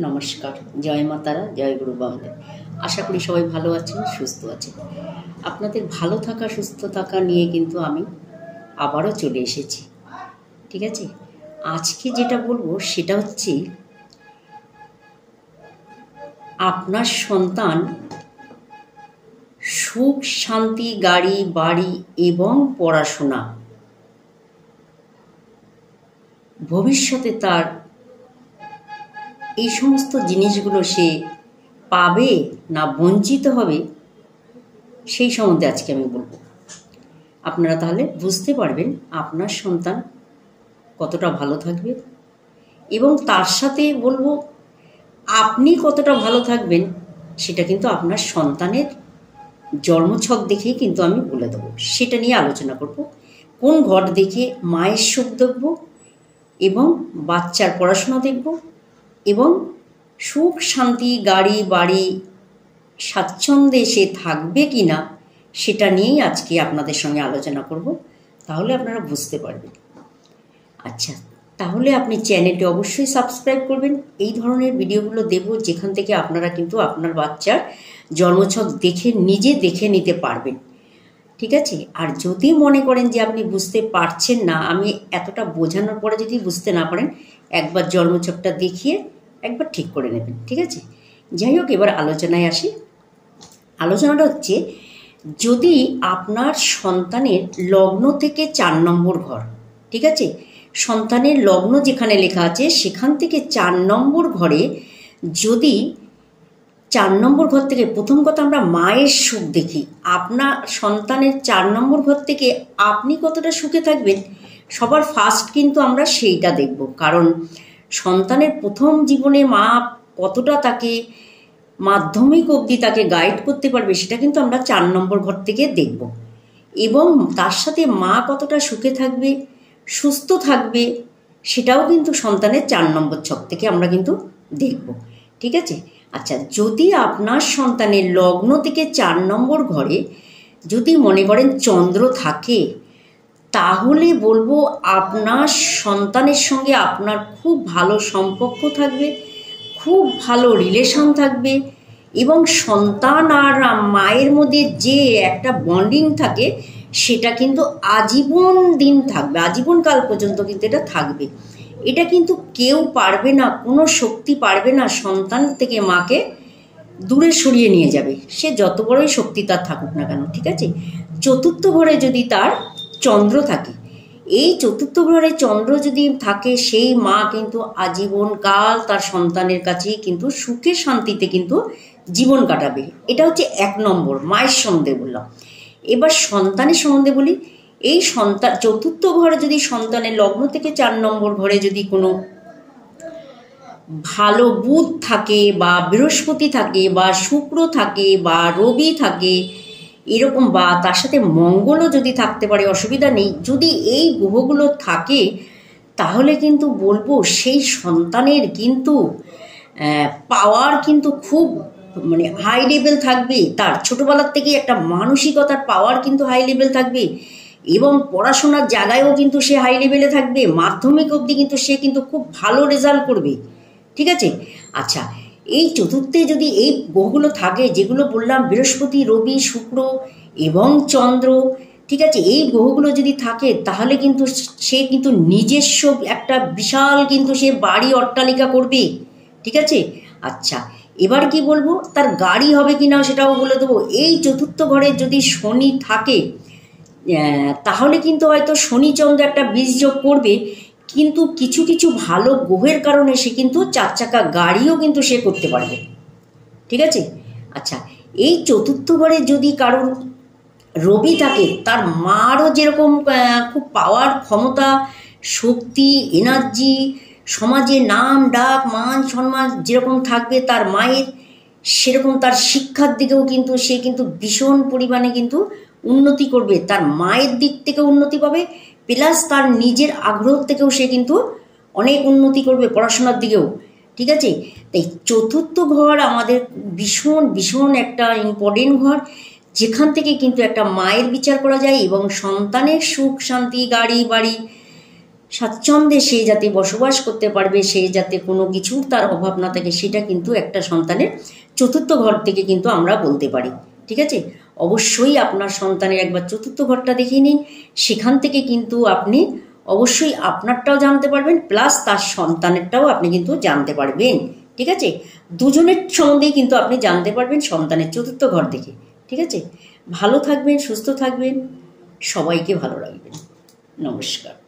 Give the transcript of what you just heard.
নমস্কার, জয় মা তারা, জয় গুরু বামদেব। আশা করি সবাই ভালো আছেন, সুস্থ আছেন। আপনাদের ভালো থাকা, সুস্থ থাকা নিয়ে কিন্তু আমি আবারও চলে এসেছি। ঠিক আছে, আজকে যেটা বলবো সেটা হচ্ছে আপনার সন্তান সুখ, শান্তি, গাড়ি, বাড়ি এবং পড়াশোনা ভবিষ্যতে তার এই সমস্ত জিনিসগুলো সে পাবে না বঞ্চিত হবে, সেই সম্বন্ধে আজকে আমি বলবো। আপনারা তাহলে বুঝতে পারবেন আপনার সন্তান কতটা ভালো থাকবে, এবং তার সাথে বলবো আপনি কতটা ভালো থাকবেন সেটা কিন্তু আপনার সন্তানের জন্মছক দেখেই কিন্তু আমি বলে দেবো। সেটা নিয়ে আলোচনা করব। কোন ঘর দেখে মায়ের সুখ দেখব এবং বাচ্চার পড়াশোনা দেখব, এবং সুখ, শান্তি, গাড়ি, বাড়ি, স্বাচ্ছন্দ্যে সে থাকবে কি না সেটা নিয়েই আজকে আপনাদের সঙ্গে আলোচনা করব। তাহলে আপনারা বুঝতে পারবেন। আচ্ছা, তাহলে আপনি চ্যানেলটি অবশ্যই সাবস্ক্রাইব করবেন। এই ধরনের ভিডিওগুলো দেব যেখান থেকে আপনারা কিন্তু আপনার বাচ্চার জন্মছক নিজে দেখে নিতে পারবেন। ঠিক আছে, আর যদি মনে করেন যে আপনি বুঝতে পারছেন না, আমি এতটা বোঝানোর পরে যদি বুঝতে না পারেন, একবার জন্মছকটা দেখিয়ে একবার ঠিক করে নেবেন। ঠিক আছে, যাই হোক, এবার আলোচনায় আসি। আলোচনাটা হচ্ছে, যদি আপনার সন্তানের লগ্ন থেকে 4 নম্বর ঘর, ঠিক আছে, সন্তানের লগ্ন যেখানে লেখা আছে সেখান থেকে 4 নম্বর ঘরে, যদি 4 নম্বর ঘর থেকে, প্রথম কথা আমরা মায়ের সুখ দেখি। আপনার সন্তানের 4 নম্বর ঘর থেকে আপনি কতটা সুখে থাকবেন, সবার ফার্স্ট কিন্তু আমরা সেইটা দেখব। কারণ সন্তানের প্রথম জীবনে মা কতটা তাকে মাধ্যমিক অবধি তাকে গাইড করতে পারবে সেটা কিন্তু আমরা 4 নম্বর ঘর থেকে দেখব। এবং তার সাথে মা কতটা সুখে থাকবে, সুস্থ থাকবে, সেটাও কিন্তু সন্তানের 4 নম্বর ছক থেকে আমরা কিন্তু দেখব। ঠিক আছে, আচ্ছা, যদি আপনার সন্তানের লগ্ন থেকে 4 নম্বর ঘরে যদি মনে করেন চন্দ্র থাকে, তাহলে বলবো আপনার সন্তানের সঙ্গে আপনার খুব ভালো সম্পর্ক থাকবে, খুব ভালো রিলেশন থাকবে, এবং সন্তান আর মায়ের মধ্যে যে একটা বন্ডিং থাকে সেটা কিন্তু আজীবন দিন থাকবে, আজীবনকাল পর্যন্ত কিন্তু এটা থাকবে। এটা কিন্তু কেউ পারবে না, কোনো শক্তি পারবে না সন্তান থেকে মাকে দূরে সরিয়ে নিয়ে যাবে, সে যত বড়ই শক্তি তার থাকুক না কেন। ঠিক আছে, চতুর্থ ঘরে যদি তার চন্দ্র থাকে, এই চতুর্থ ঘরে চন্দ্র যদি থাকে, সেই মা কিন্তু আজীবনকাল তার সন্তানের কাছে কিন্তু সুখে শান্তিতে কিন্তু জীবন কাটাবে। এটা হচ্ছে 1 নম্বর মায়ের সম্বন্ধে বললাম। এবার সন্তানের সম্বন্ধে বলি। এই সন্তান চতুর্থ ঘরে যদি সন্তানের লগ্ন থেকে 4 নম্বর ঘরে যদি কোনো ভালো বুধ থাকে, বা বৃহস্পতি থাকে, বা শুক্র থাকে, বা রবি থাকে, এরকম, বা তার সাথে মঙ্গলও যদি থাকতে পারে, অসুবিধা নেই। যদি এই গ্রহগুলো থাকে তাহলে কিন্তু বলবো সেই সন্তানের কিন্তু পাওয়ার কিন্তু খুব হাই লেভেল থাকবে। তার ছোটোবেলার থেকেই একটা মানসিকতার পাওয়ার কিন্তু হাই লেভেল থাকবে, এবং পড়াশোনার জায়গায়ও কিন্তু সে হাই লেভেলে থাকবে। মাধ্যমিক অবধি কিন্তু সে কিন্তু খুব ভালো রেজাল্ট করবে। ঠিক আছে, আচ্ছা, এই চতুর্থে যদি এই গ্রহগুলো থাকে যেগুলো বললাম, বৃহস্পতি, রবি, শুক্র এবং চন্দ্র, ঠিক আছে, এই গ্রহগুলো যদি থাকে তাহলে কিন্তু সে কিন্তু নিজস্ব একটা বিশাল কিন্তু সে বাড়ি অট্টালিকা করবে। ঠিক আছে, আচ্ছা, এবার কি বলবো, তার গাড়ি হবে কি না সেটাও বলে দেবো। এই চতুর্থ ঘরে যদি শনি থাকে তাহলে কিন্তু হয়তো শনি চন্দ্র একটা বীজযোগ করবে, কিন্তু কিছু কিছু ভালো গ্রহের কারণে সে কিন্তু 4 চাকা গাড়িও কিন্তু সে করতে পারবে। ঠিক আছে, আচ্ছা, এই চতুর্থ ঘরে যদি কারোর রবি থাকে, তার মারও যেরকম খুব পাওয়ার, ক্ষমতা, শক্তি, এনার্জি, সমাজে নাম ডাক, মান সম্মান যেরকম থাকবে তার মায়ের, সেরকম তার শিক্ষার দিকেও কিন্তু সে কিন্তু ভীষণ পরিমাণে কিন্তু উন্নতি করবে। তার মায়ের দিক থেকে উন্নতি পাবে, প্লাস তার নিজের আগ্রহ থেকেও সে কিন্তু অনেক উন্নতি করবে পড়াশোনার দিকেও। ঠিক আছে, তাই চতুর্থ ঘর আমাদের ভীষণ ভীষণ একটা ইম্পর্টেন্ট ঘর, যেখান থেকে কিন্তু একটা মায়ের বিচার করা যায়, এবং সন্তানের সুখ, শান্তি, গাড়ি, বাড়ি স্বাচ্ছন্দ্যে সে যাতে বসবাস করতে পারবে, সে যাতে কোনো কিছুর তার অভাব না থাকে, সেটা কিন্তু একটা সন্তানের চতুর্থ ঘর থেকে কিন্তু আমরা বলতে পারি। ঠিক আছে, অবশ্যই আপনার সন্তানের একবার চতুর্থ ঘরটা দেখিয়ে নিন, সেখান থেকে কিন্তু আপনি অবশ্যই আপনারটাও জানতে পারবেন, প্লাস তার সন্তানেরটাও আপনি কিন্তু জানতে পারবেন। ঠিক আছে, দুজনের সম্বন্ধেই কিন্তু আপনি জানতে পারবেন সন্তানের চতুর্থ ঘর দেখে। ঠিক আছে, ভালো থাকবেন, সুস্থ থাকবেন, সবাইকে ভালো রাখবেন। নমস্কার।